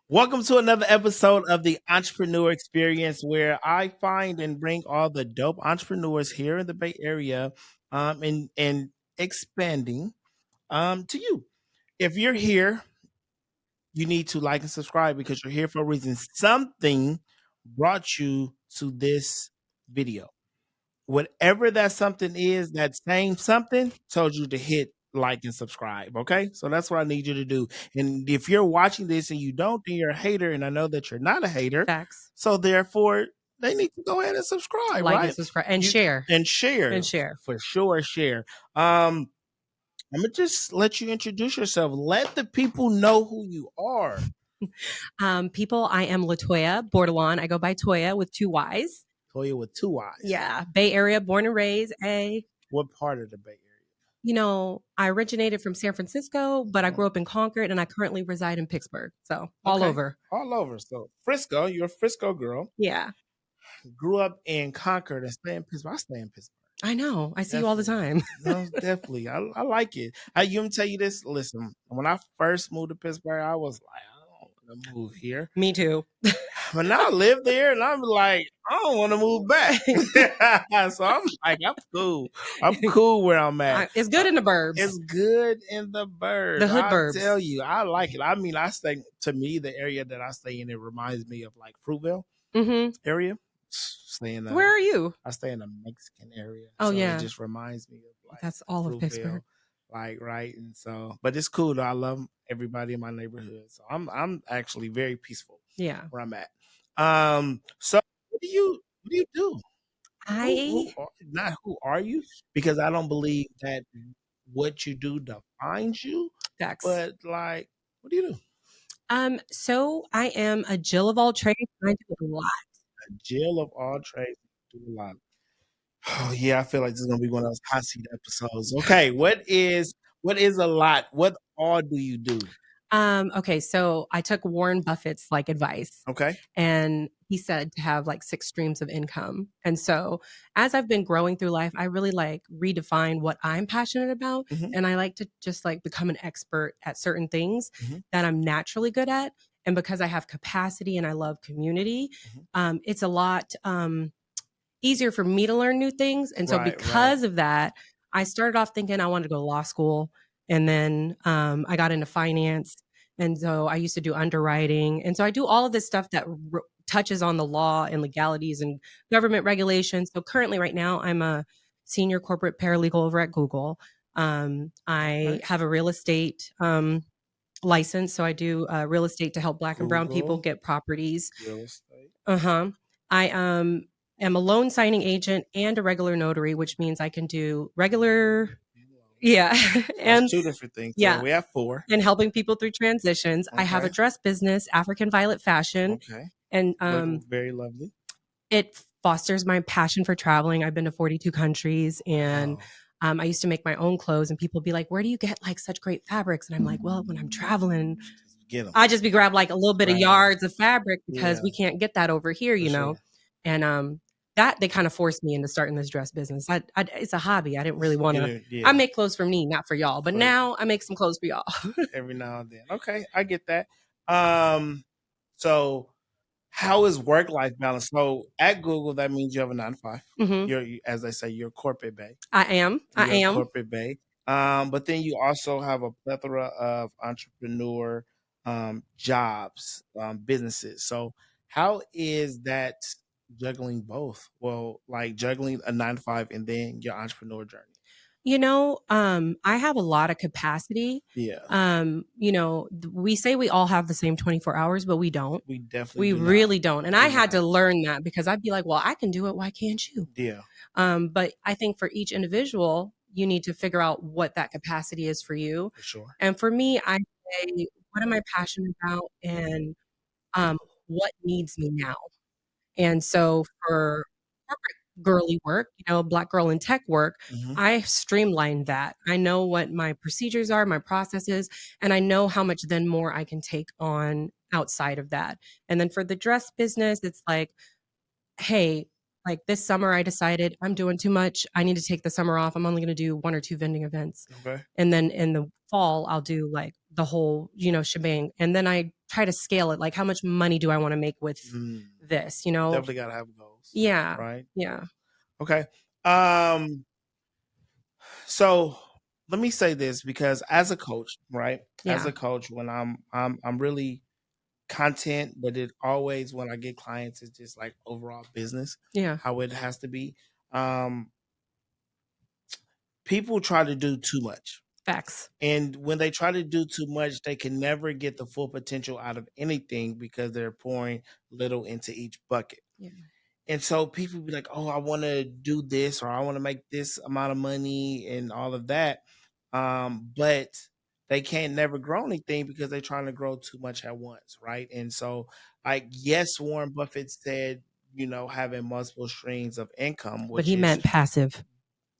Welcome to another episode of the Entrepreneur Experience, where I find and bring all the dope entrepreneurs here in the Bay Area, and expanding to you. If you're here, you need to like and subscribe because you're here for a reason. Something brought you to this video. Whatever that something is, that same something told you to hit like and subscribe. Okay. So that's what I need you to do. And if you're watching this and you don't, then you're a hater. And I know that you're not a hater. Facts. So therefore, they need to go ahead and subscribe, Like right? and subscribe and You- share. And share. And share. For sure, share. I'm gonna just let you introduce yourself. Let the people know who you are. People, I am LaToya Bordelon. I go by Toya with 2 Y's. Toya with 2 Y's. Yeah. Bay Area, born and raised. What part of the Bay Area? You know, I originated from San Francisco, but I grew up in Concord and I currently reside in Pittsburgh. So all Okay. over. All over. So Frisco, you're a Frisco girl. Yeah. Grew up in Concord and stay in Pittsburgh. I stay in Pittsburgh. I know. I see you all the time. No, definitely. I like it. You want me to tell you this? Listen, when I first moved to Pittsburgh, I was like, I don't want to move here. Me too. But now I live there and I'm like, I don't want to move back. So I'm like, I'm cool. I'm cool where I'm at. It's good in the burbs. It's good in the burbs. The hood I burbs. tell you, I like it. I mean, to me, the area that I stay in, it reminds me of like Fruitvale area. Where are you? I stay in a Mexican area. Oh, so yeah. It just reminds me of like that's all of Pittsburgh. Like, right. And so, but it's cool though. I love everybody in my neighborhood. So I'm actually very peaceful. Yeah. Where I'm at. So what do you do? Who are you? Because I don't believe that what you do defines you. Facts. But like, what do you do? So I am a Jill of all trades. I do a lot. A Jill of all trades, do a lot. Oh yeah, I feel like this is gonna be one of those hot seat episodes. Okay, what is a lot? What all do you do? Okay, so I took Warren Buffett's advice. Okay. And he said to have 6 streams of income. And so as I've been growing through life, I really redefine what I'm passionate about. And I like to just become an expert at certain things that I'm naturally good at. And because I have capacity and I love community, it's a lot easier for me to learn new things. And so because of that, I started off thinking I wanted to go to law school. And then I got into finance. And so I used to do underwriting. And so I do all of this stuff that touches on the law and legalities and government regulations. So currently right now, I'm a senior corporate paralegal over at Google. I have a real estate license. So I do real estate to help Black and brown people get properties. Real estate. I am a loan signing agent and a regular notary, which means I can do regular. Yeah. And that's 2 different things. Yeah. So we have 4. And helping people through transitions. I have a dress business, African Violet Fashion. Okay. And very lovely. It fosters my passion for traveling. I've been to 42 countries and I used to make my own clothes and people be like, where do you get such great fabrics? And I'm like, well, when I'm traveling, I just grab a little bit of yards of fabric because we can't get that over here, you know? And that they kind of forced me into starting this dress business. It's a hobby. I didn't really want to. I make clothes for me, not for y'all. But now I make some clothes for y'all. Every now and then. Okay, I get that. So how is work-life balance? So at Google, that means you have a 9-to-5. You're, as I say, you're corporate bay. I am. Corporate bay. But then you also have a plethora of entrepreneur jobs, businesses. So how is that juggling both? Well, juggling a 9-to-5 and then your entrepreneur journey. You know, I have a lot of capacity. Yeah. You know, we say we all have the same 24 hours, but we don't. We definitely really don't. And I had to learn that because I'd be like, well, I can do it. Why can't you? Yeah. But I think for each individual, you need to figure out what that capacity is for you. For sure. And for me, I say, what am I passionate about and what needs me now? And so for corporate girly work, Black girl in tech work, I streamlined that. I know what my procedures are, my processes, and I know how much then more I can take on outside of that. And then for the dress business, it's like, hey, this summer I decided I'm doing too much. I need to take the summer off. I'm only going to do 1 or 2 vending events. Okay. And then in the fall, I'll do the whole, shebang. And then I try to scale it. Like, how much money do I want to make with Mm. this, Definitely gotta have goals, Yeah. right? Yeah. Okay. Um, so let me say this because as a coach, right? As Yeah. a coach, when I'm really content, but it always when I get clients, it's just like overall business, Yeah. how it has to be. Um, People try to do too much. Facts. And when they try to do too much, they can never get the full potential out of anything because they're pouring little into each bucket. Yeah. And so people be like, "Oh, I want to do this or I want to make this amount of money and all of that." But they can't never grow anything because they're trying to grow too much at once, right? And so, like, yes, Warren Buffett said, having multiple streams of income, But which he is meant passive.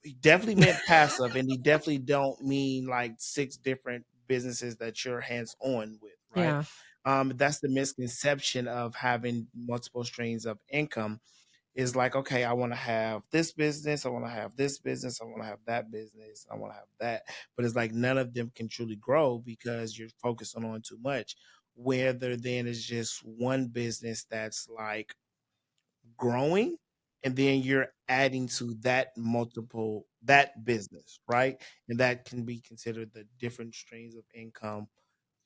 he definitely meant passive, and he definitely don't mean like six different businesses that you're hands on with, right? Yeah. That's the misconception of having multiple streams of income is like, okay, I want to have this business, I want to have this business, I want to have that business, I want to have that. But it's like none of them can truly grow because you're focusing on too much. Whether then it's just one business that's like growing and then you're adding to that business, right? And that can be considered the different streams of income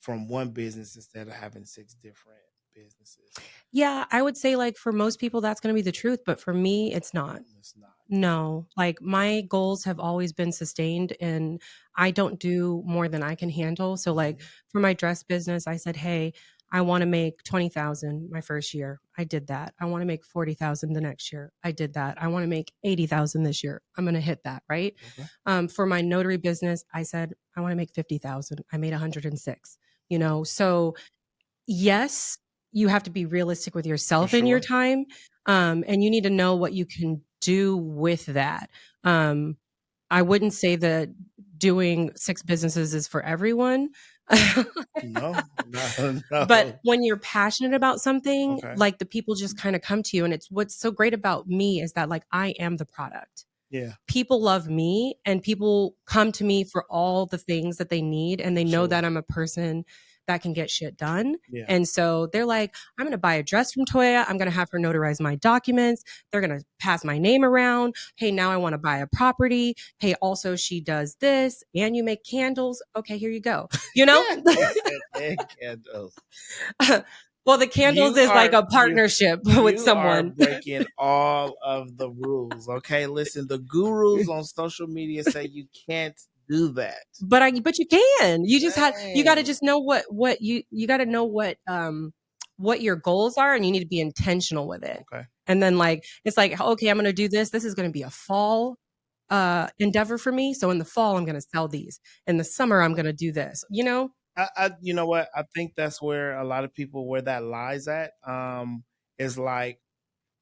from one business instead of having six different businesses. Yeah, I would say, like, for most people, that's gonna be the truth, but for me, it's not. It's not. No, like, my goals have always been sustained, and I don't do more than I can handle. So, like, Mhm. for my dress business, I said, "Hey, I wanna make 20,000 my first year." I did that. I wanna make 40,000 the next year. I did that. I wanna make 80,000 this year. I'm gonna hit that, right? Okay. For my notary business, I said, "I wanna make 50,000." I made 106, So yes, you have to be realistic with For yourself in your sure. time, and you need to know what you can do with that. Um, I wouldn't say that doing 6 businesses is for everyone. No, no, But no. when you're passionate about something, Okay. like, the people just kinda come to you, and it's what's so great about me is that, like, I am the product. Yeah, People love me, and people come to me for all the things that they need, and they know that absolutely. I'm a person that can get shit done. Yeah. And so they're like, I'm going to buy a dress from Toya. I'm going to have her notarize my documents. They're going to pass my name around. Hey, now I want to buy a property. Hey, also she does this and you make candles. Okay, here you go. You know? He said egg candles. Well, the candles You is like are a you partnership with you are someone. breaking all of the rules. Okay, listen, the gurus on social media say you can't do that. But you can. You got to Dang. just know what you got to know what your goals are, and you need to be intentional with it. Okay. And then, like, it's like, okay, I'm going to do this. This is going to be a fall endeavor for me. So in the fall I'm going to sell these. In the summer I'm going to do this. You know what? I think that's where a lot of people where that lies at. Is like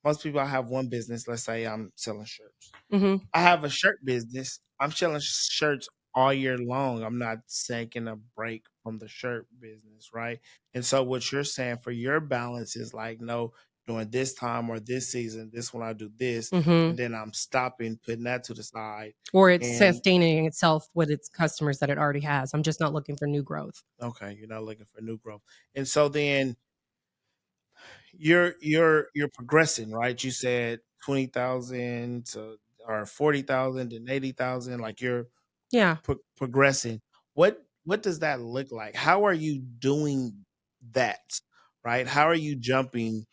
most people have one business. Let's say I'm selling shirts. Mhm. I have a shirt business. I'm selling shirts all year long. I'm not taking a break from the shirt business, right? And so what you're saying for your balance is like, no, during this time or this season, this when I do this, and Mhm. then I'm stopping, putting that to the side. Or it's And sustaining itself with its customers that it already has. I'm just not looking for new growth. okay, you're not looking for new growth. And so then you're progressing, right? You said 20,000 to or 40,000 and 80,000, like you're Yeah. progressing. What does that look like? How are you doing that? Right? How are you jumping,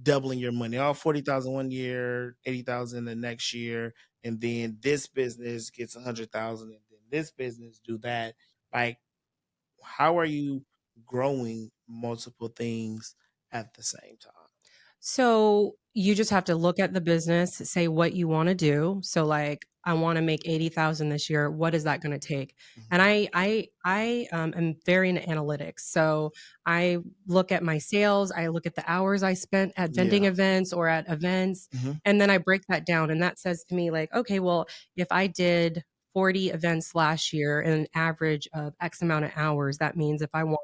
doubling your money? Oh, 40,000 one year, 80,000 the next year, and then this business gets 100,000 and then this business do that. Like how are you growing multiple things at the same time? So you just have to look at the business, say what you want to do. So, like, I want to make 80,000 this year. What is that going to take? And Mhm. I am very into analytics. So I look at my sales. I look at the hours I spent at vending Yeah. events or at events, Mhm. and then I break that down. And that says to me, like, okay, well, if I did 40 events last year and an average of X amount of hours, that means if I want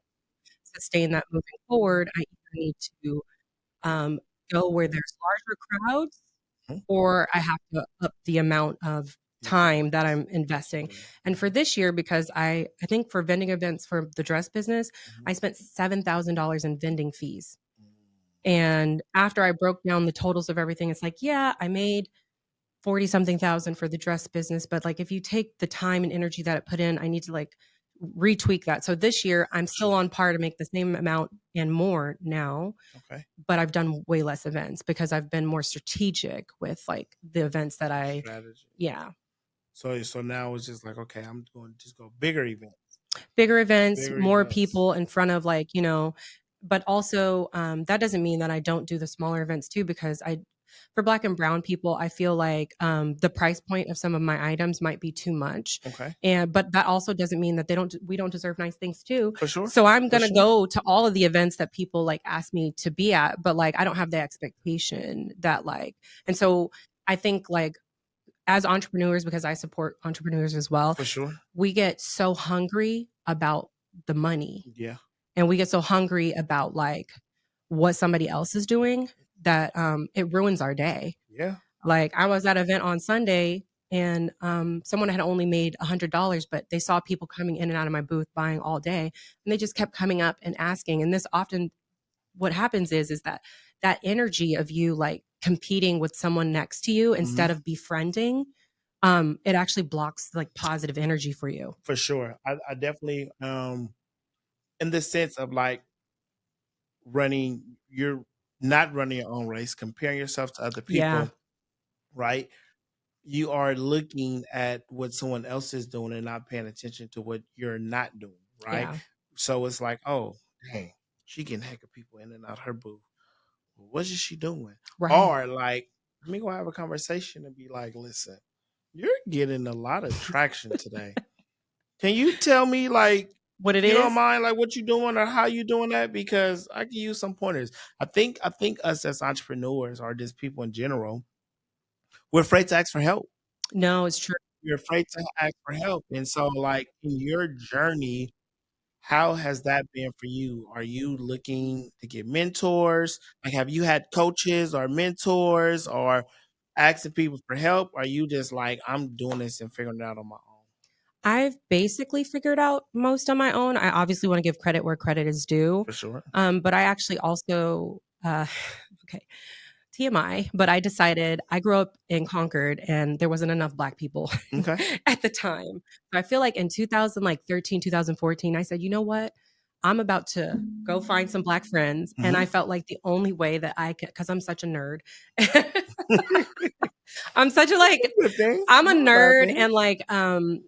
to sustain that moving forward, I either need to um, go where there's larger crowds, Mhm. or I have to up the amount of time that I'm investing. And for this year, because I think for vending events for the dress business, I spent $7,000 in vending fees. And after I broke down the totals of everything, it's like, yeah, I made 40 something thousand for the dress business. But like, if you take the time and energy that it put in, I need to like retweak that. So this year, I'm still on par to make the same amount and more now. Okay. But I've done way less events because I've been more strategic with like the events that Strategy. yeah. So now it's just like, okay, I'm going to just go bigger events. Bigger events, Bigger more events. people in front of like, but also that doesn't mean that I don't do the smaller events too, because for Black and brown people, I feel like the price point of some of my items might be too much. Okay. But that also doesn't mean that we don't deserve nice things too. For sure. So I'm gonna go to all of the events that people like ask me to be at, but like I don't have the expectation that like, and so I think like as entrepreneurs, because I support entrepreneurs as well, For sure. we get so hungry about the money. Yeah. And we get so hungry about like what somebody else is doing that it ruins our day. Yeah. Like I was at an event on Sunday and someone had only made $100, but they saw people coming in and out of my booth buying all day. And they just kept coming up and asking. And this often, what happens is that energy of you like competing with someone next to you instead of befriending, it actually blocks like positive energy for you. For sure. I definitely in the sense of like you're not running your own race, comparing yourself to other people, Yeah. right? You are looking at what someone else is doing and not paying attention to what you're not doing, right? Yeah. So it's like, oh, dang, she getting heck of people in and out her booth. What is she doing? Right. Or like, let me go have a conversation and be like, listen, you're getting a lot of traction today. Can you tell me like What it you don't is? mind like what you're doing or how you doing that? Because I can use some pointers. I think us as entrepreneurs or just people in general, we're afraid to ask for help. No, it's true. You're afraid to ask for help. And so like in your journey, how has that been for you? Are you looking to get mentors? Like have you had coaches or mentors or asking people for help? Or are you just like, I'm doing this and figuring it out on my own? I've basically figured out most on my own. I obviously want to give credit where credit is due. For sure. But I actually also, okay, TMI, but I decided I grew up in Concord and there wasn't enough Black people Okay. at the time. So I feel like in 2013, 2014, I said, you know what? I'm about to go find some Black friends. And I felt like the only way that I could, because I'm such a nerd. I'm such a like, I'm a nerd and like, community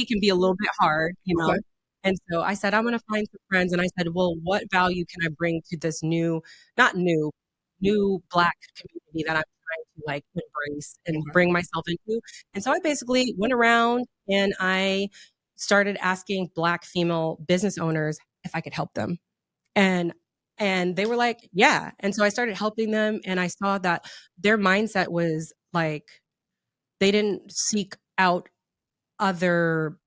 can be a little bit hard, Okay. And so I said, I'm going to find some friends. And I said, well, what value can I bring to this not new Black community that I'm trying to like embrace and bring myself into? And so I basically went around and I started asking Black female business owners if I could help them. And they were like, yeah. And so I started helping them and I saw that their mindset was like they didn't seek out other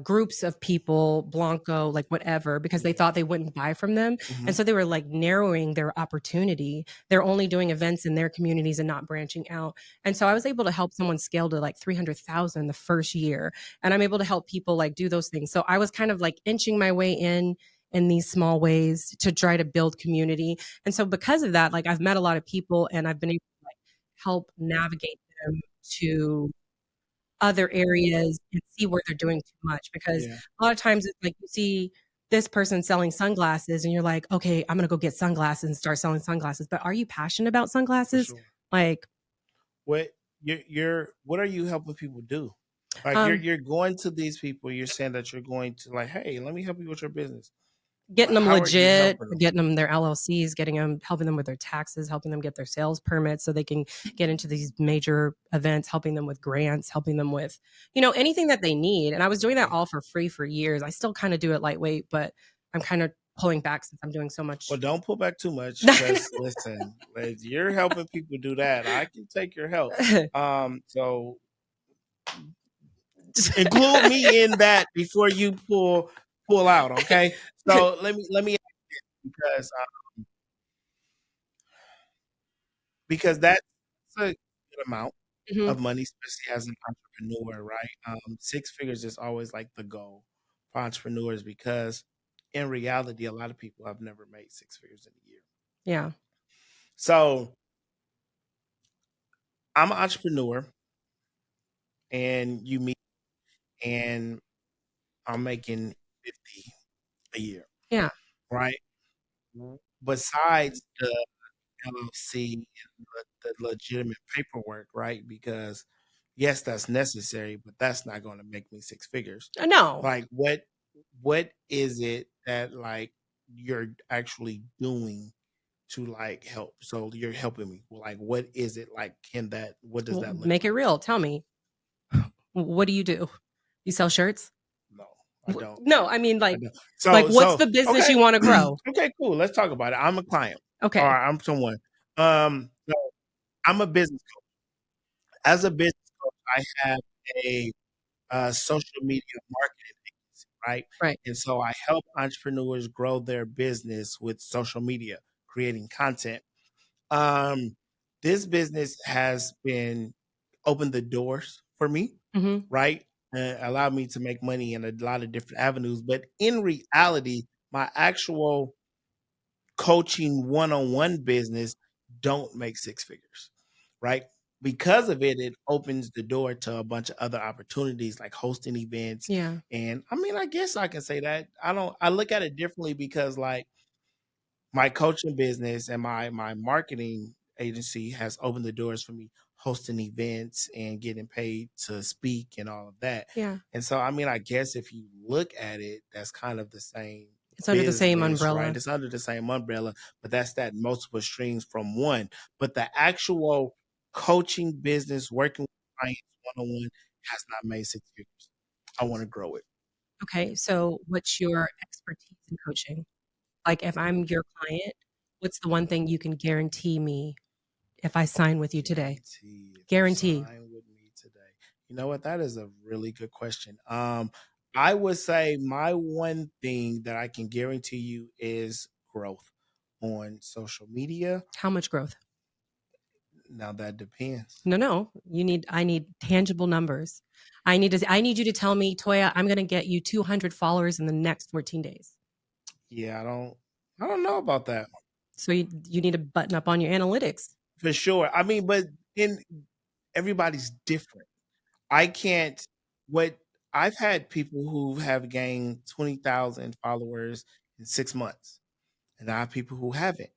groups of people, Blanco, like whatever, because they thought they wouldn't buy from them. And so they were like narrowing their opportunity. They're only doing events in their communities and not branching out. And so I was able to help someone scale to like 300,000 the first year. And I'm able to help people like do those things. So I was kind of like inching my way in these small ways to try to build community. And so because of that, like I've met a lot of people and I've been able to like help navigate them to other areas and see where they're doing too much because a lot of times it's like you see this person selling sunglasses and you're like, okay, I'm gonna go get sunglasses and start selling sunglasses. But are you passionate about sunglasses? Sure. Like what what are you helping people do? Like you're going to these people, you're saying that you're going to like, hey, let me help you with your business. getting them How are you legit, helping them? getting them their LLCs, helping them with their taxes, helping them get their sales permits so they can get into these major events, helping them with grants, helping them with, anything that they need. And I was doing that all for free for years. I still kind of do it lightweight, but I'm kind of pulling back since I'm doing so much. Well, don't pull back too much because listen, if you're helping people do that, I can take your help. So include me in that before you pull out, okay? So let me ask you because that's a good amount. Mhm. of money, especially as an entrepreneur, right? Six figures is always like the goal for entrepreneurs because in reality, a lot of people have never made six figures in a year. Yeah. So I'm an entrepreneur and you meet and I'm making 50 a year, Yeah. right? Besides the LLC and the legitimate paperwork, right? Because yes, that's necessary, but that's not going to make me six figures. No. Like what is it that like you're actually doing to like help? So you're helping me. Like what is it like? Can that what does Well, that look make it like? real. Tell me. What do you do? You sell shirts? No, I don't. No, I mean I like don't. like So what's so the business okay. you want to grow? Okay, cool. Let's talk about it. I'm a client or Okay. I'm someone. So I'm a business coach. As a business coach, I have a social media marketing agency, right? Right. And so I help entrepreneurs grow their business with social media, creating content. Um, this business has been opened the doors for me, Mhm. right? Allowed me to make money in a lot of different avenues. But in reality, my actual coaching one-on-one business don't make six figures, right? Because of it, it opens the door to a bunch of other opportunities like hosting events. Yeah. And I mean, I guess I can say that. I look at it differently because like my coaching business and my marketing agency has opened the doors for me hosting events and getting paid to speak and all of that. Yeah. And so I mean, I guess if you look at it, that's kind of the same It's under the same business, right? umbrella. It's under the same umbrella, but that's that multiple streams from one. But the actual coaching business, working with clients one on one, has not made six figures. I want to grow it. Okay. So what's your expertise in coaching? Like if I'm your client, what's the one thing you can guarantee me if I sign with you today? Guarantee if you Guarantee. sign with me today. You know what? That is a really good question. I would say my one thing that I can guarantee you is growth on social media. How much growth? Now that depends. No, no. I need tangible numbers. I need you to tell me, Toya, I'm gonna get you 200 followers in the next 14 days. Yeah, I don't know about that So you need to button up on your analytics. for sure. I mean, but in everybody's different. I can't. What I've had people who have gained 20,000 followers in 6 months, and I have people who haven't.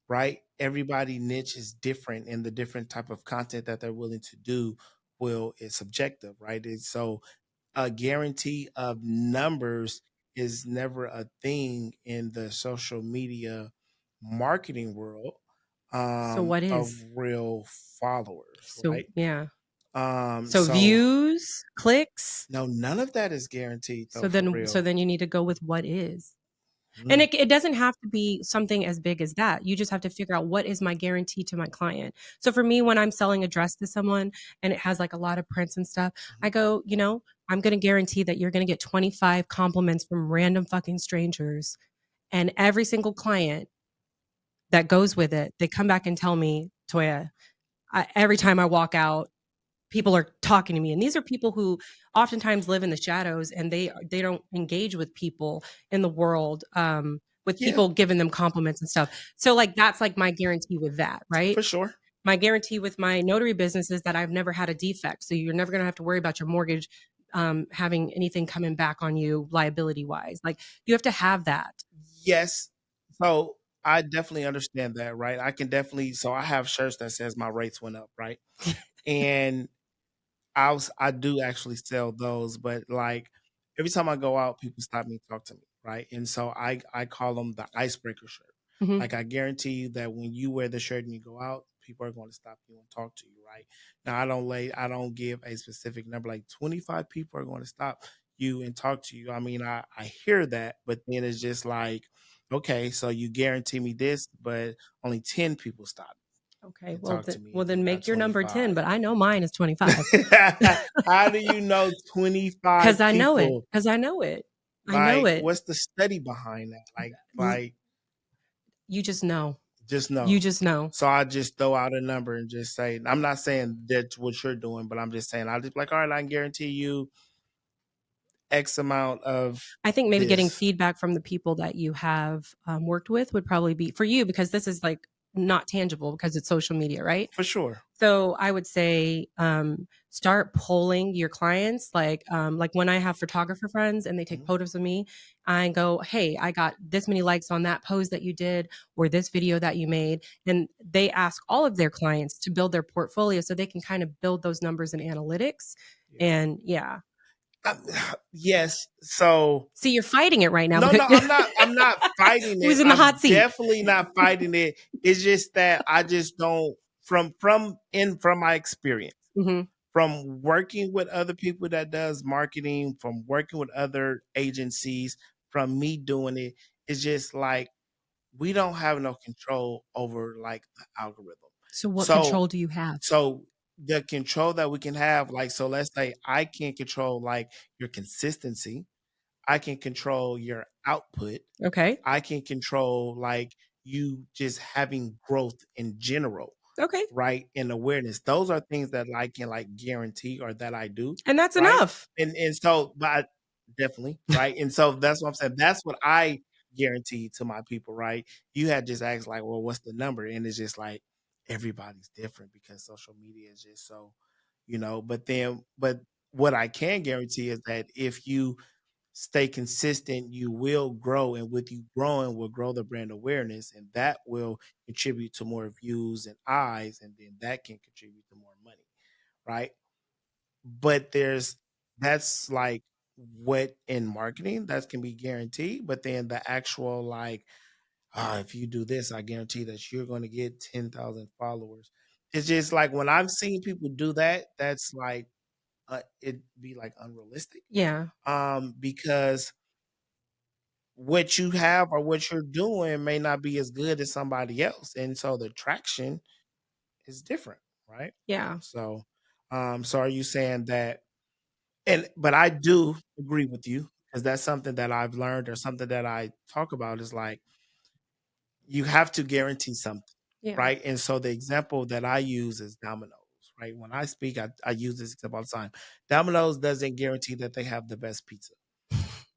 Right? Everybody niche is different, and the different type of content that they're willing to do will is subjective, right? And so a guarantee of numbers is never a thing in the social media marketing world So what of is? real followers, So right? yeah. So So views, clicks. no, none of that is guaranteed So though for then real. you need to go with what is. And Mm, it doesn't have to be something as big as that. You just have to figure out what is my guarantee to my client. So for me, when I'm selling a dress to someone and it has like a lot of prints and stuff, mhm. I go, I'm going to guarantee that you're going to get 25 compliments from random fucking strangers. And every single client that goes with it, they come back and tell me, Toya, every time I walk out, people are talking to me, and these are people who oftentimes live in the shadows, and they don't engage with people in the world, with Yeah, people giving them compliments and stuff. So like that's like my guarantee with that, right? for sure. My guarantee with my notary business is that I've never had a defect, so you're never going to have to worry about your mortgage having anything coming back on you liability wise. Like you have to have that. Yes. So I definitely understand that, right? I can definitely so I have shirts that says my rates went up, right? And I do actually sell those, but like every time I go out, people stop me and talk to me, right? And so I call them the icebreaker shirt. Hmm. Like I guarantee you that when you wear the shirt and you go out, people are going to stop you and talk to you, right? Now I don't give a specific number, like 25 people are going to stop you and talk to you. I mean, I hear that, but then it's just like, okay, so you guarantee me this, but only 10 people stop Okay, and talk to me, well and you then got make your number 10, 25. but I know mine is 25. How do you know 25 Cuz I know it. people? Cuz I know it. I know Like, it. what's the study behind that? L- Like, You just know. Just You know. just know. So I just throw out a number and just say, I'm not saying that's what you're doing, but I'm just saying, I'll just be like, all right, I can guarantee you X amount of I think maybe getting this. feedback from the people that you have worked with would probably be for you because this is like not tangible because it's social media, right? For sure. So I would say start polling your clients. Like when I have photographer friends and they take Mhm. photos of me, I go, "Hey, I got this many likes on that pose that you did or this video that you made," and they ask all of their clients to build their portfolio so they can kind of build those numbers and analytics. Yeah. And yeah, Um, yes. So see, you're fighting it right now no, because no, I'm not fighting it. who's in the hot I'm seat? definitely not fighting it. It's just that I just don't from my experience, Hmm. from working with other people that does marketing, from working with other agencies, from me doing it, it's just like we don't have no control over like the algorithm. So, what So control do you have? so the control that we can have, like, so let's say I can control like your consistency, I can control your output, Okay. I can control like you just having growth in general, Okay. right? And awareness. Those are things that I can like guarantee or that I do, And that's right? enough. And so, but definitely, right? And so that's what I'm saying. That's what I guarantee to my people, right? You had just asked like, well, what's the number? And it's just like everybody's different because social media is just so, but what I can guarantee is that if you stay consistent, you will grow. And with you growing, will grow the brand awareness, and that will contribute to more views and eyes, and then that can contribute to more money, right? But that's like what in marketing that can be guaranteed. But then the actual like, if you do this, I guarantee that you're going to get 10,000 followers. It's just like when I've seen people do that, that's like it be like unrealistic. Yeah. Because what you have or what you're doing may not be as good as somebody else. And so the traction is different, right? Yeah. So are you saying that, and but I do agree with you because that's something that I've learned or something that I talk about is like you have to guarantee something, Yeah. right? And so the example that I use is Domino's, right? When I speak, I use this example all the time. Domino's doesn't guarantee that they have the best pizza.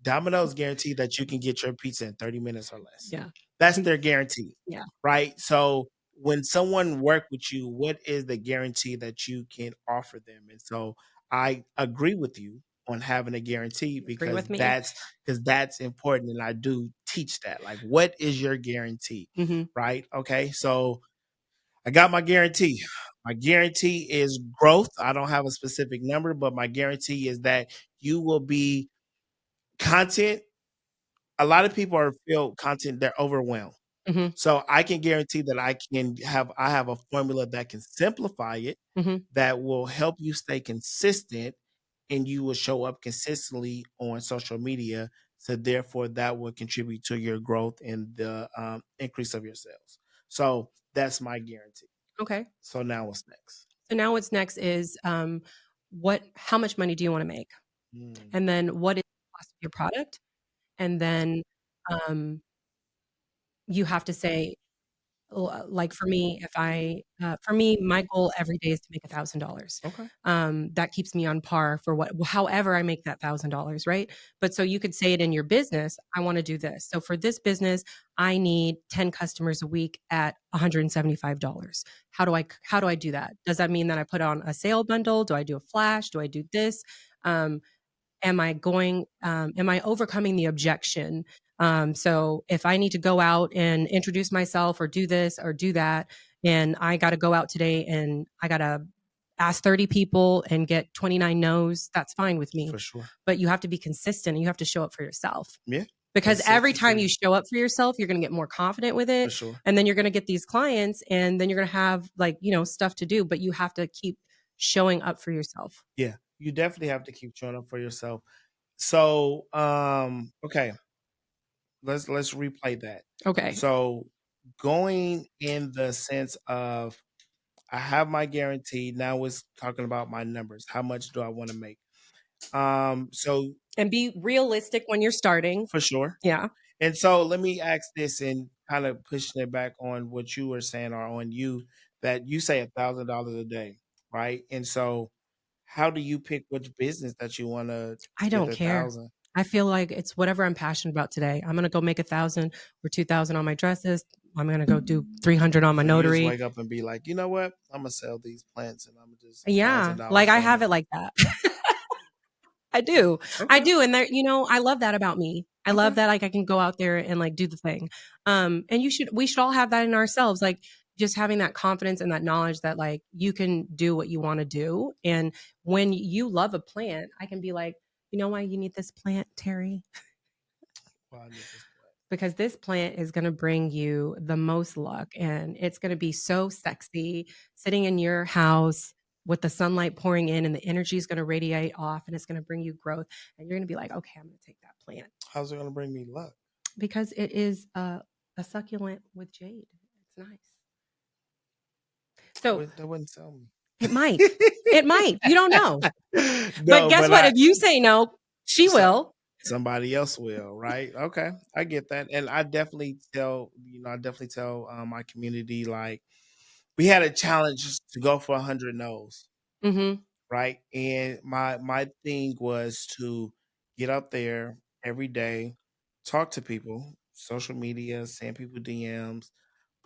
Domino's guarantee that you can get your pizza in 30 minutes or less. Yeah. That's their guarantee, Yeah. right? So when someone work with you, what is the guarantee that you can offer them? And so I agree with you on having a guarantee You agree with me? because that's important, and I do teach that. Like, what is your guarantee, Hmm. right? Okay, so I got my guarantee. My guarantee is growth. I don't have a specific number, but my guarantee is that you will be content. A lot of people are feel content, they're overwhelmed. Hmm. So I can guarantee that I have a formula that can simplify it, Hmm. that will help you stay consistent, and you will show up consistently on social media. So therefore that will contribute to your growth and the increase of your sales. So that's my guarantee. Okay. So now what's next? So now what's next is how much money do you want to make? Mm, And then what is the cost of your product? And then um, you have to say, like for me, if for me, my goal every day is to make $1,000. okay. That keeps me on par for however I make that $1,000, right? But so you could say it in your business, I want to do this. So for this business, I need 10 customers a week at $175. How do I do that? Does that mean that I put on a sale bundle? Do I do a flash? Do I do this? Um, am I overcoming the objection? So if I need to go out and introduce myself or do this or do that, and I got to go out today and I got to ask 30 people and get 29 no's, that's fine with me. For sure. But you have to be consistent and you have to show up for yourself. Yeah. Because every time you Consistency show up for yourself, you're going to get more confident with for it. sure. And then you're going to get these clients and then you're going to have like, stuff to do, but you have to keep showing up for yourself. Yeah. You definitely have to keep showing up for yourself. So okay, let's replay that. Okay. So going in the sense of I have my guarantee. Now it's talking about my numbers. How much do I want to make? So And be realistic when you're starting. for sure. Yeah. And so let me ask this, and kind of pushing it back on what you were saying or on you, that you say $1,000 a day, right? And so how do you pick which business that you want to I get don't the care. 1,000? I feel like it's whatever I'm passionate about today. I'm gonna go make 1,000 or 2,000 on my dresses. I'm gonna go do 300 on my So you just notary. wake up and be like, you know what? I'm gonna sell these plants and I'm gonna just Yeah, thousand like dollars I from have it. it like that. I do. I Okay. do, and there, I love that about me. I love Okay. that, like, I can go out there and, like, do the thing. And we should all have that in ourselves, like, just having that confidence and that knowledge that, like, you can do what you wanna do, and when you love a plant, I can be like, "You know why you need this plant, Terry? Well, I need this Because this plant is gonna bring you the most luck, and it's gonna be so sexy sitting in your house with the sunlight pouring in, and the energy is gonna radiate off, and it's gonna bring you growth, and you're gonna be like, "Okay, I'm gonna take that plant." how's it gonna bring me luck? Because it is a succulent with jade. It's nice. So, That wouldn't sell me. it might. It might. You don't know. But No, guess but what? If you say no, she so, will. somebody else will, right? Okay, I get that, and I definitely tell my community, like, we had a challenge to go for 100 no's, Mhm. right? And my thing was to get out there every day, talk to people, social media, send people DMs,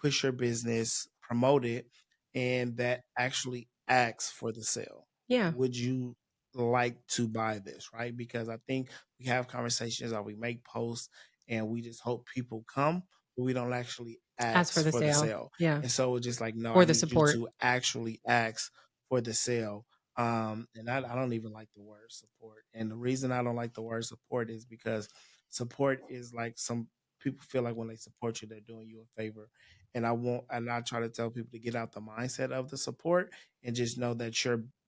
push your business, promote it, and that actually asks for the sale. Yeah. Would you like to buy this, right? Because I think we have conversations or we make posts and we just hope people come, but we don't actually Ask for ask the for the sale. sale. Yeah. And so it's just like, no, I Or the need you support. to actually ask for the sale. And I don't even like the word support. And the reason I don't like the word support is because support is like, some people feel like when they support you, they're doing you a favor. And I try to tell people to get out the mindset of the support and just know that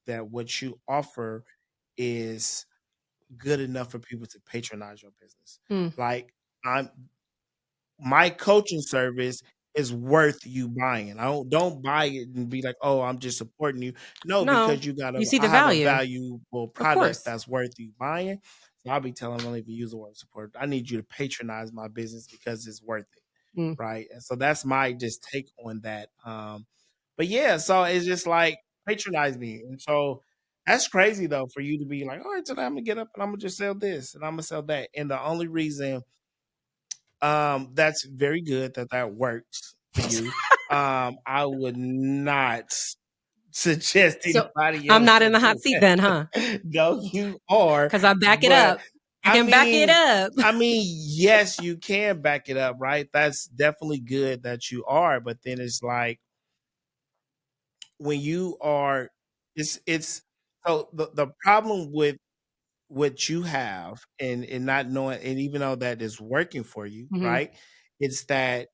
that what you offer is good enough for people to patronize your business. Mm. Like, I'm my coaching service is worth you buying. Don't buy it and be like, "Oh, I'm just supporting you." No, No. because You see I the have a value. valuable Of product course. that's worth you buying. So I'll be telling them, don't even use the word support. I need you to patronize my business because it's worth it, Mm. right? And so that's my just take on that. But yeah, so it's just like, patronize me, and so that's crazy though for you to be like, "All right, today I'm gonna get up and I'm gonna just sell this and I'm gonna sell that." And the only reason that's very good that that works for you. I would not suggest So, anybody I'm else not to in the hot do seat then, huh? that. No, you are, 'Cause I back it but up. I I can back it mean, up. yes, you can back it up, right? That's definitely good that you are, but then it's like, when you are, it's so the problem with what you have, and not knowing, and even though that is working for you, Mhm. right? It's that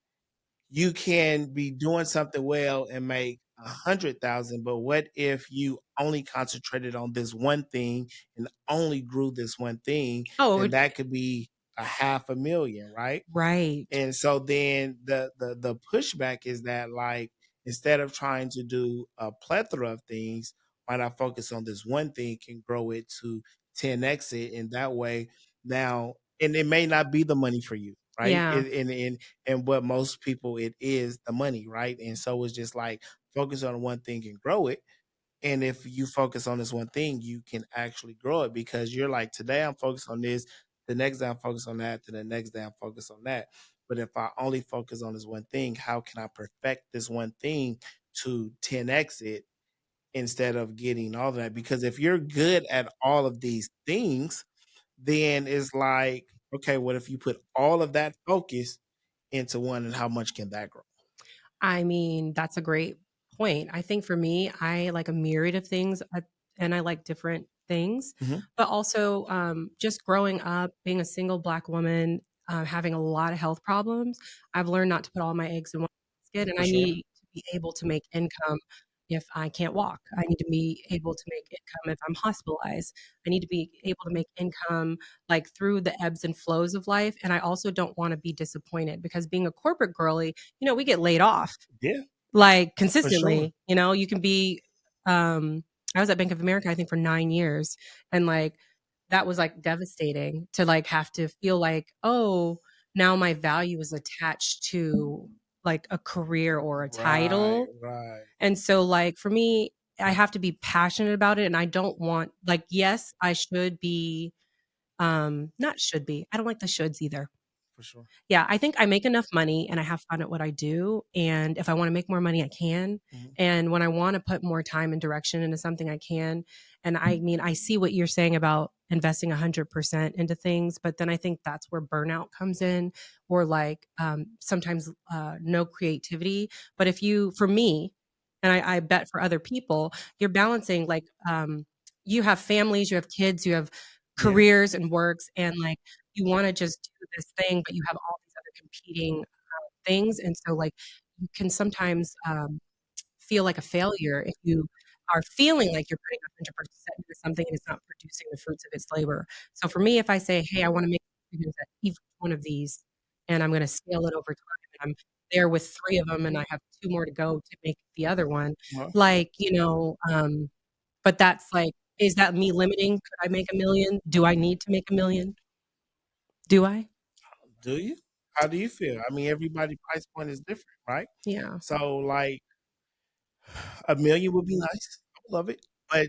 you can be doing something well and make 100,000, but what if you only concentrated on this one thing and only grew this one thing? Oh, Then that could be a 500,000, right? right. And so then the pushback is that, like, instead of trying to do a plethora of things, why not focus on this one thing, can grow it to 10x it, and that way, now, and it may not be the money for you, right? Yeah. And what most people, it is the money, right? And so it's just like, focus on one thing and grow it. And if you focus on this one thing, you can actually grow it, because you're like, today I'm focused on this, the next day I'm focused on that, to the next day I'm focused on that. But if I only focus on this one thing, how can I perfect this one thing to 10x it, instead of getting all of that? Because if you're good at all of these things, then it's like, okay, what if you put all of that focus into one, and how much can that grow? I mean, that's a great point. I think for me, I like a myriad of things, and I like different things, Hmm. but also just growing up, being a single Black woman, having a lot of health problems, I've learned not to put all my eggs in one basket, and For I sure. need to be able to make income if I can't walk. I need to be able to make income if I'm hospitalized. I need to be able to make income like through the ebbs and flows of life. And I also don't want to be disappointed because being a corporate girly, we get laid off Yeah, like for sure. consistently. You can be I was at Bank of America, I think, for 9 years. And like that was like devastating to like have to feel like, oh, now my value is attached to like a career or a Right, title. right, And so, like, for me, I have to be passionate about it. And I don't want, like, yes, I should be, not should be. I don't like the shoulds either. for sure. Yeah, I think I make enough money and I have fun at what I do. And if I want to make more money, I can. Mhm. And when I want to put more time and direction into something, I can. And I mean, I see what you're saying about investing 100% into things, but then I think that's where burnout comes in, or like sometimes no creativity. But if you, for me, and I bet for other people, you're balancing like you have families, you have kids, you have Yeah. careers and works, and like you want to just do this thing, but you have all these other competing things. And so, like, you can sometimes feel like a failure if you are feeling like you're putting 100% into something and it's not producing the fruits of its labor. So, for me, if I say, hey, I want to make videos at each one of these and I'm going to scale it over time, and I'm there with three of them and I have two more to go to make the other one, Well, like, but that's like, is that me limiting? Could I make a million? Do I need to make a million? Do I? do you? How do you feel? I mean, everybody' price point is different, right? Yeah. So, like, 1 million would be nice. I would love it. But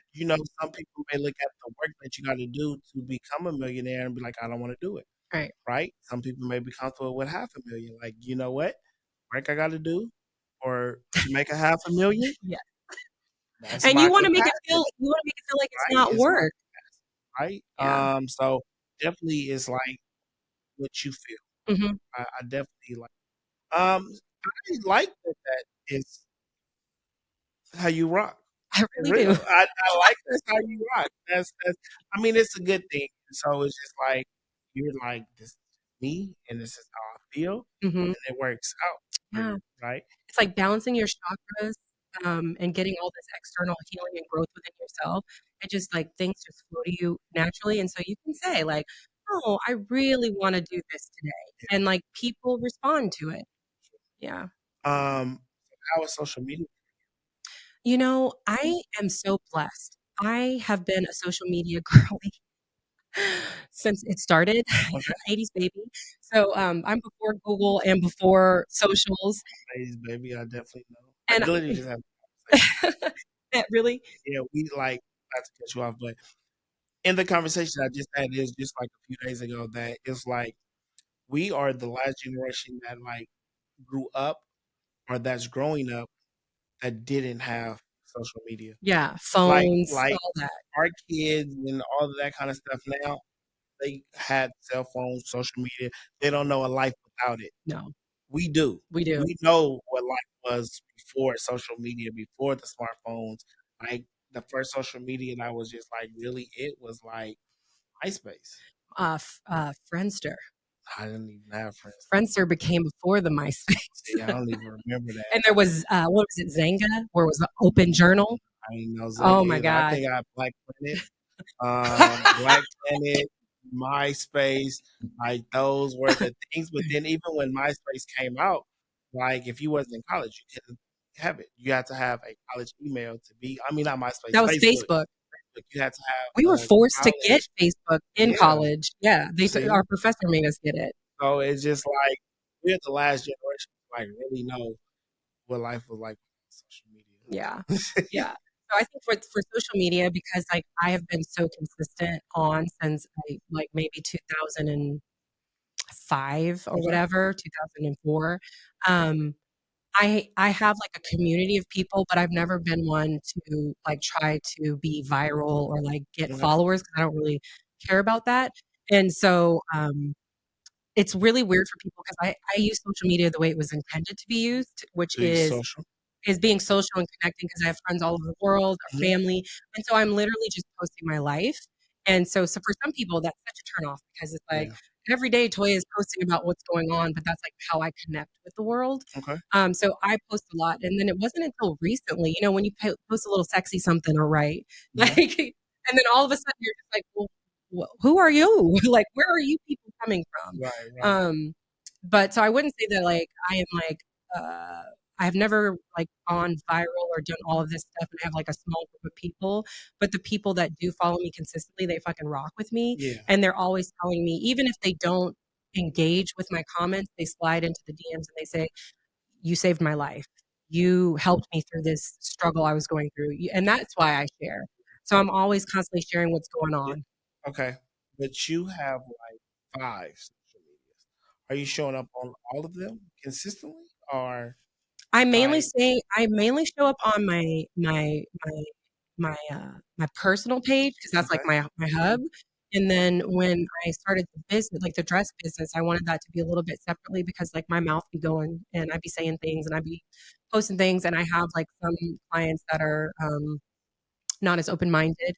some people may look at the work that you got to do to become a millionaire and be like, I don't want to do it, Right. right? Some people may be comfortable with 500,000. Like, you know what? Work I got to do, or to make a 500,000. Yeah. That's And my you capacity, wanna make it feel like it's right? not It's my work. capacity, Yeah. right? So definitely it's like what you feel. Mhm. I definitely like. I like that is how you rock. I For really do. real. I like that's how you rock. That's I mean, it's a good thing. So it's just like you're like, this is me and this is how I feel Mhm. and it works out for Yeah. you, right? It's like balancing your chakras, and getting all this external healing and growth within yourself. It just like things just flow to you naturally, and so you can say like, "Oh, I really wanna do this today," and like people respond to it. Yeah. How is social media? I am so blessed. I have been a social media girly since it started, Okay. 80s baby. So, I'm before Google and before socials, Ladies, baby, I definitely know. I and literally just had a conversation. that really. Yeah, we like not to cut you off, but in the conversation I just had is just like a few days ago that it's like we are the last generation that like grew up or that's growing up that didn't have social media. Yeah, Like phones, like all that. our kids and all of that kind of stuff now, they had cell phones, social media. They don't know a life without it. No, We do. we do. We know what life was before social media, before the smartphones. Like the first social media that was just like really it was like MySpace. Friendster. I didn't even have friends. Friendster became before the See, I MySpace. don't even remember that. And there was, what was it, Zanga, where it was the open journal? I didn't know Oh Zynga my either. I god. think I had Black Planet. Black Planet, MySpace, like those were the things. But then even when MySpace came out, like if you wasn't in college, you couldn't have it. You had to have a college email to be. I mean, not MySpace, That was Facebook. Facebook. But you had to We were have a forced to get college. Facebook in Yeah, college. Yeah, see. our professor made us get it. So it's just like we're the last generation to like really know what life was like without social Yeah. media. Yeah. So I think for social media, because like I have been so consistent on since like maybe 2005 or Okay. whatever, 2004. Um, I have like a community of people, but I've never been one to like try to be viral or like get Okay. followers because I don't really care about that. And so it's really weird for people because I use social media the way it was intended to be used, which Do you social? is being social and connecting because I have friends all over the world, our Mhm. family, and so I'm literally just posting my life. And so for some people, that's such a turn off because it's like Yeah. every day Toya is posting about what's going on, but that's like how I connect with the world. Okay. So I post a lot, and then it wasn't until recently, when you post a little sexy something or right, Mhm. like, and then all of a sudden you're just like, well, who are you? Like, where are you people coming from? Right. Right. Um, but so I wouldn't say that like I am like uh I've never like gone viral or done all of this stuff and I have like a small group of people, but the people that do follow me consistently, they fucking rock with me Yeah. and they're always telling me even if they don't engage with my comments, they slide into the DMs and they say, "You saved my life. You helped me through this struggle I was going through." And that's why I share. So I'm always constantly sharing what's going Yeah. on. Okay. But you have like 5 social medias. Are you showing up on all of them consistently or like I mainly show up on my personal page because that's like okay. my hub. And then when I started the business, like the dress business, I wanted that to be a little bit separately because like my mouth be going and I'd be saying things and I'd be posting things and I have like some clients that are not as open minded,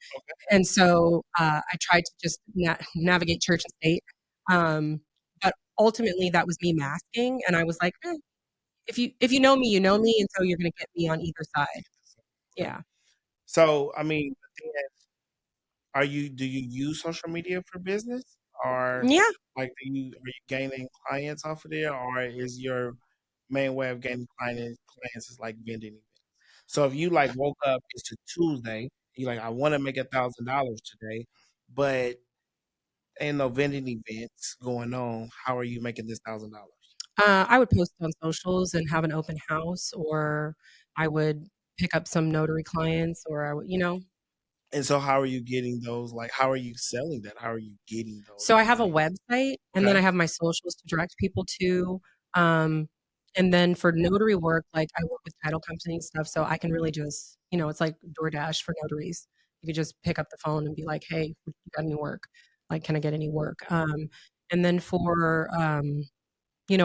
and so I tried to just navigate church and state. Um, but ultimately, that was me masking, and I was like, if you know me, and so you're gonna get me on either side. Okay. Yeah, So, I mean, the thing is, do you use social media for business or yeah. like are you gaining clients off of there or is your main way of gaining clients is like vending events? So if you like woke up, it's a Tuesday, you're like, I want to make $1,000 today, but ain't no vending events going on. How are you making this $1,000? I would post on socials and have an open house, or I would pick up some notary clients, or I would, And so how are you getting those? Like, how are you selling that? How are you getting those So I have a clients? website, and then Okay. I have my socials to direct people to. Um, and then for notary work, like I work with title company and stuff, so I can really just, it's like DoorDash for notaries. You could just pick up the phone and be like, "Hey, you got any work? Like, can I get any work?" And then for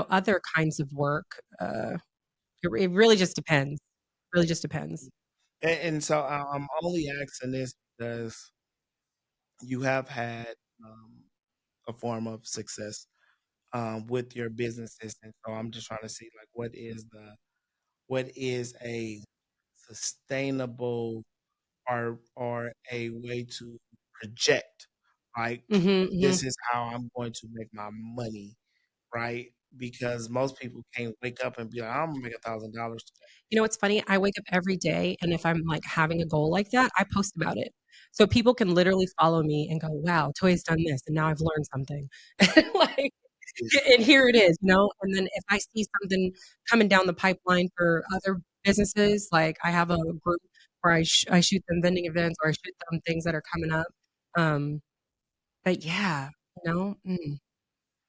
other kinds of work, it really just depends. Really just depends. And so I'm only asking this because you have had a form of success with your businesses, and so I'm just trying to see like what is a sustainable or a way to project like Hmm. Hmm. this is how I'm going to make my money, right? Because most people can't wake up and be like, I'm gonna make $1,000 today. You know what's funny? I wake up every day, and if I'm like having a goal like that, I post about it. So people can literally follow me and go, "Wow, Toya's done this, and now I've learned something." Like, It's and here it is. And then if I see something coming down the pipeline for other businesses, like I have a group where I shoot them vending events or I shoot them things that are coming up. Um, but yeah,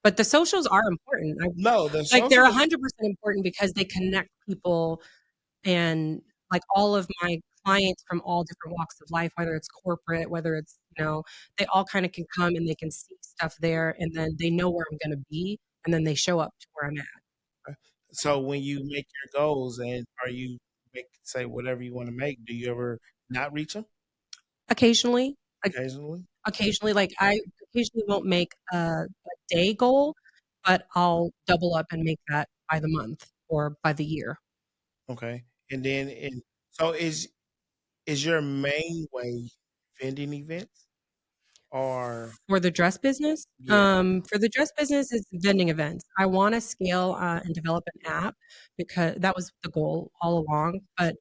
But the socials are important. no, the Like they're socials 100% important because they connect people and like all of my clients from all different walks of life, whether it's corporate, whether it's, they all kind of can come and they can see stuff there and then they know where I'm going to be and then they show up to where I'm at. so when you make your goals and are you make say whatever you want to make, do you ever not reach them Occasionally, like occasionally? occasionally, like I occasionally won't make a day goal, but I'll double up and make that by the month or by the year. Okay. And then so is your main way vending events or For the dress business? yeah, For the dress business, it's vending events. I wanna scale, and develop an app because that was the goal all along, but,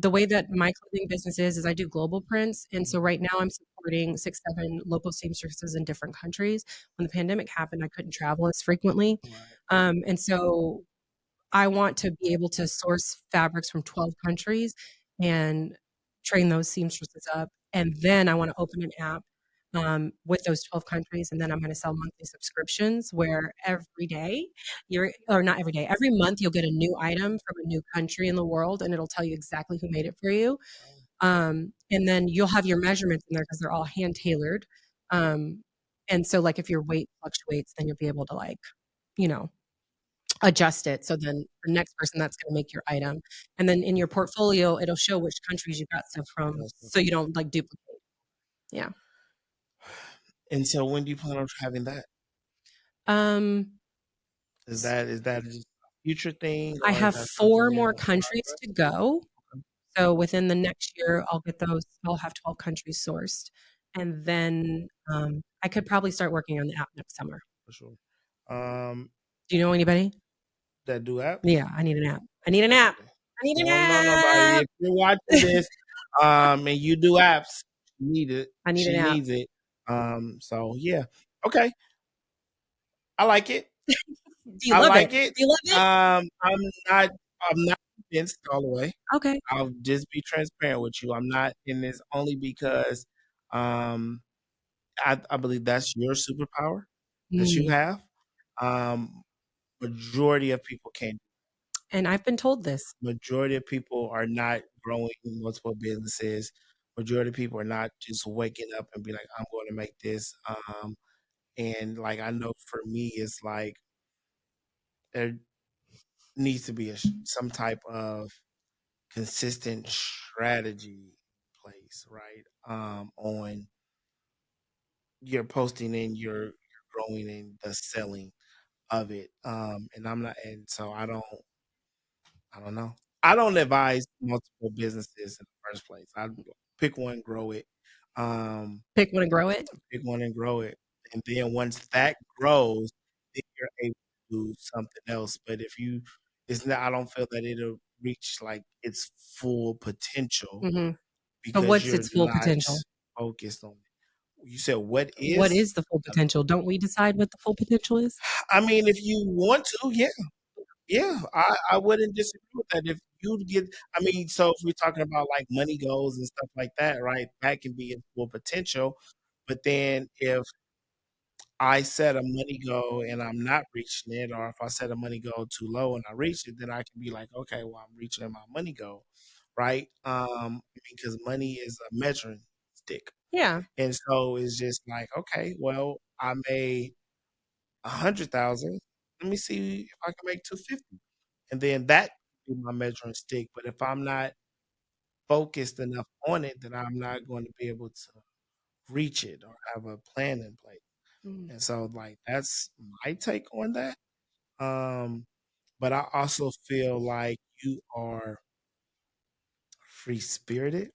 the way that my clothing business is I do global prints, and so right now I'm supporting 6, 7 local seamstresses in different countries. When the pandemic happened, I couldn't travel as frequently, right. and so I want to be able to source fabrics from 12 countries and train those seamstresses up. And then I want to open an app with those 12 countries. And then I'm going to sell monthly subscriptions where every day or not every day, every month you'll get a new item from a new country in the world and it'll tell you exactly who made it for you. And then you'll have your measurements in there because they're all hand tailored. Um, and so, like, if your weight fluctuates, then you'll be able to, like, you know, adjust it. So then the next person that's going to make your item. And then in your portfolio, it'll show which countries you got stuff from so you don't like duplicate. Yeah. And so when do you plan on having that? Um, Is that just a future thing I or is have that something 4 in more countries progress? to go. So within the next year, I'll have 12 countries sourced. And then I could probably start working on the app next summer. For sure. Um, Do you know anybody? that do apps? Yeah, I need an app. I need an app. I need I an don't know nobody. app. If you're watching this, and you do apps, she need it. I need an She app. needs it. So yeah. Okay. I like it. Do you I love it? like it. Do you love it? Not I'm not convinced all the way. Okay. I'll just be transparent with you. I'm not in this only because um I believe that's your superpower that you Mm. have. Um Majority of people can't. And I've been told this. Majority of people are not growing multiple businesses. Majority of people are not just waking up and be like, I'm going to make this. And like I know for me, it's like there needs to be some type of consistent strategy in place, right? On your posting and your growing and the selling of it. And I'm not, and so I don't know. I don't advise multiple businesses in the first place. I pick one, grow it. Um, Pick one and grow it. Pick one and grow it, and then once that grows, then you're able to do something else. But if you, it's not. I don't feel that it'll reach like its full potential Hmm. But because what's you're its full not potential? focused on it. You said what What is? is the full potential? Don't we decide what the full potential is? I mean, if you want to, yeah, yeah, I wouldn't disagree with that. If you get, I mean, so if we're talking about like money goals and stuff like that, right? That can be its full potential. But then if I set a money goal and I'm not reaching it, or if I set a money goal too low and I reach it, then I can be like, okay, well, I'm reaching my money goal, right? Because money is a measuring stick. Yeah. And so it's just like, okay, well, I made 100,000. Let me see if I can make 250. And then that be my measuring stick. But if I'm not focused enough on it, then I'm not going to be able to reach it or have a plan in place. Mm. And so like that's my take on that. Um, but I also feel like you are free spirited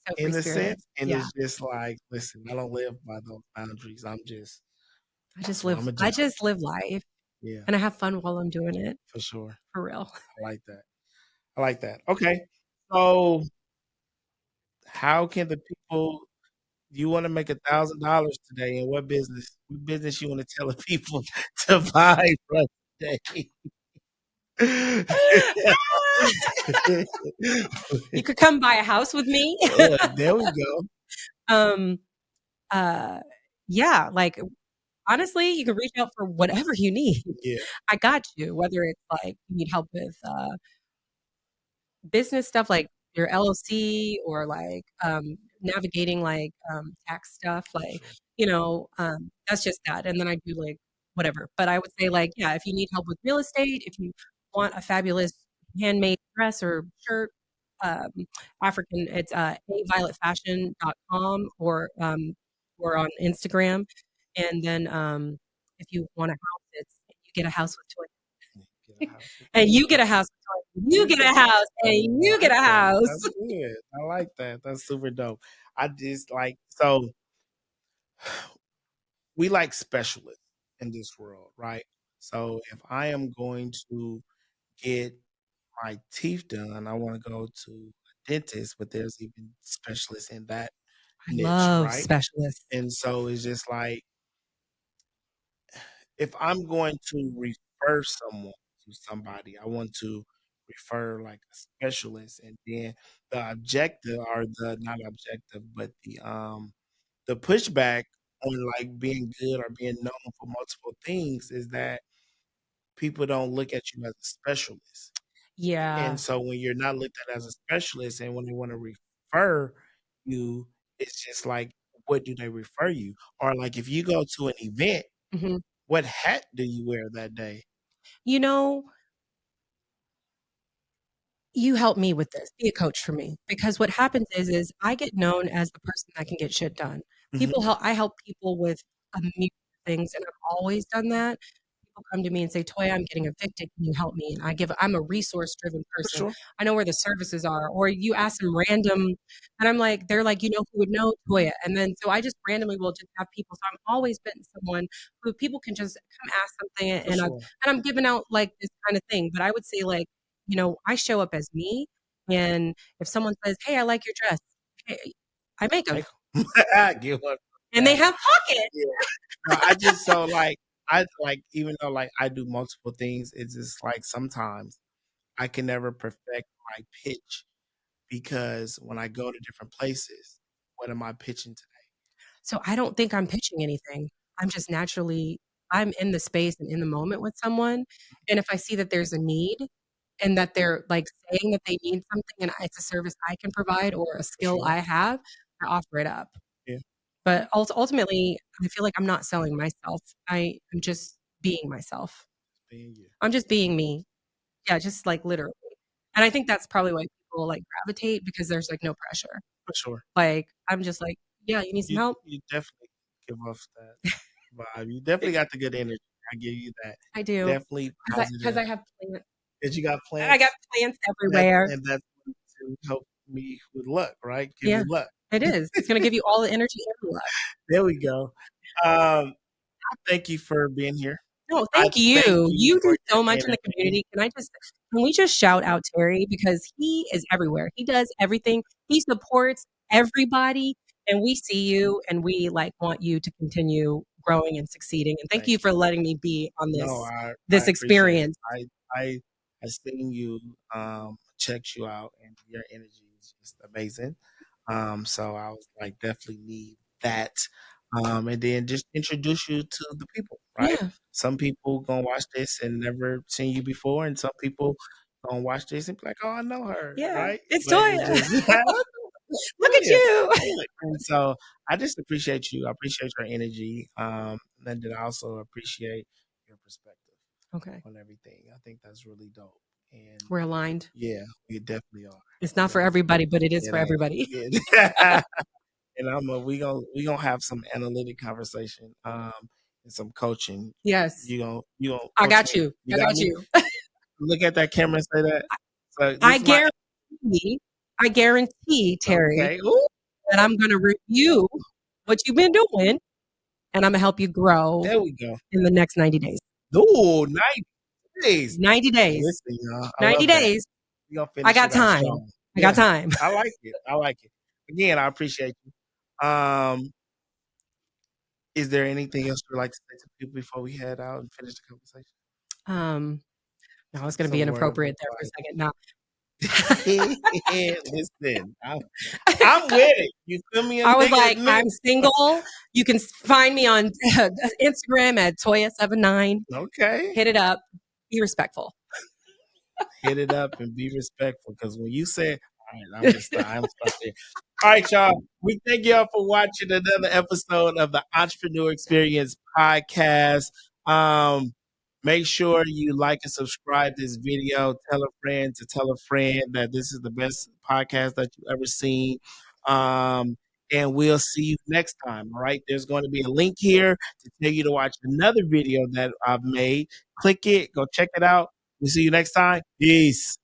So free in a spirited. sense. And Yeah. it's just like, listen, I don't live by those boundaries. I just That's what live I'm gonna I do. just live life Yeah, and I have fun while I'm doing it. for sure. For real. I like that. I like that. Okay. So how can the people you want to make $1,000 today in what business? What business you want to tell the people to buy from today? You could come buy a house with me. There we go. um uh yeah, like honestly, you can reach out for whatever you need. Yeah, I got you, whether it's like you need help with business stuff like your LLC or like navigating like tax stuff, for like, sure. that's just that. And then I do like whatever. But I would say, like, yeah, if you need help with real estate, if you want a fabulous handmade dress or shirt, um, African, it's avioletfashion.com or on Instagram. And then if you want a house, it's you get a house with Get toys. a house with And you Toya. get a house with toys. You You get get a a house. house, I and you get like a that. house. That's good. I like that. That's super dope. I just like so we like specialists in this world, right? So if I am going to get my teeth done, I want to go to a dentist, but there's even specialists in that I niche, love right? specialists. And so it's just like if I'm going to refer someone to somebody, I want to refer like a specialist, and then the objective or the not objective, but the pushback on like being good or being known for multiple things is that people don't look at you as a specialist. And Yeah. so when you're not looked at as a specialist and when they want to refer you, it's just like, what do they refer you? Or like if you go to an event, Mhm. what hat do you wear that day? You know, you help me with this. Be a coach for me because what happens is I get known as the person that can get shit done. Mhm, I help people with a myriad of things, and I've always done that. People come to me and say, "Toya, I'm getting evicted. Can you help me?" And I'm a resource-driven for person. sure. I know where the services are. Or you ask them random, and I'm like, they're like, "You know who would know Toya?" And then so I just randomly will just have people. So I'm always been someone who people can just come ask something, For and sure. I'm giving out like this kind of thing. But I would say like, I show up as me, and if someone says, "Hey, I like your dress," hey, I make them, Make 'em. Get one and they back. have pockets. Yeah. No, I just so like I like even though like I do multiple things, it's just like sometimes I can never perfect my pitch because when I go to different places, what am I pitching to? So I don't think I'm pitching anything. I'm just naturally I'm in the space and in the moment with someone, and if I see that there's a need and that they're, like, saying that they need something and it's a service I can provide or a For skill sure. I have, I offer it up. Yeah. But ultimately, I feel like I'm not selling myself. I am just being myself. Being you. I'm just being me. Yeah, just, like, literally. And I think that's probably why people, like, gravitate because there's, like, no pressure. For sure. Like, I'm just like, "Yeah, you need some help?" You definitely give off that vibe. You definitely got the good energy. I give you that. I do. Definitely 'Cause positive. I have plants. Cause you got I got plants plants that everywhere. and that's to help me with luck, right? Give Yeah, you luck. it is. It's gonna give you all the energy and the love. There we go. I thank you for being here. No, I thank thank you. you You for do your so much in the energy. community. Can we just shout out Terry because he is everywhere. He does everything. He supports everybody, and we see you, and we, like, want you to continue growing and succeeding, and thank Thank you you. for letting me be on No, this I appreciate it. experience. I I seen you checked you out and your energy is just amazing. So I was like definitely need that. And then just introduce you to the people, right? Yeah, Some people gonna watch this and never seen you before, and some people gonna watch this and be like, "Oh, I know her," yeah. right? It's But it's Toya. just Look at Toya, you. Toya. And so I just appreciate you. I appreciate your energy. And then I also appreciate your perspective Okay, on everything. I think that's really dope. And we're aligned. yeah, we definitely are. It's We not for definitely everybody, but it is it for ain't. everybody. It, and we gonna have some analytic conversation, and some coaching. Yes. You gonna I coach got me. you. You I got got me. you. Look at that camera and say that. So I this is my guarantee I guarantee, Terry, okay. Ooh, that I'm gonna review what you've been doing, and Imma help you grow there we go. in the next 90 days. Ooh, 90 days. 90 days. Listen, y'all, I 90 love that. days. We gonna I finish got it out time. strong. I got Yeah, time. I like it. I like it. Again, I appreciate you. Is there anything else you'd like to say to people before we head out and finish the conversation? Um, no, I was gonna be Some word of inappropriate there for a advice. second. No. Listen, I'm with it. You feel me? I I'm was digging like, me. "I'm single. You can find me on Instagram at Toya79. Okay. Hit it up. Be respectful." Hit it up and be respectful. Because when you say, all right, I'm just I'm stuck there. All right, y'all. We thank y'all for watching another episode of the Entrepreneur Experience podcast. Um, make sure you like and subscribe this video. Tell a friend to tell a friend that this is the best podcast that you've ever seen. Um, and we'll see you next time. All right. There's going to be a link here to tell you to watch another video that I've made. Click it, go check it out. We'll see you next time. Peace.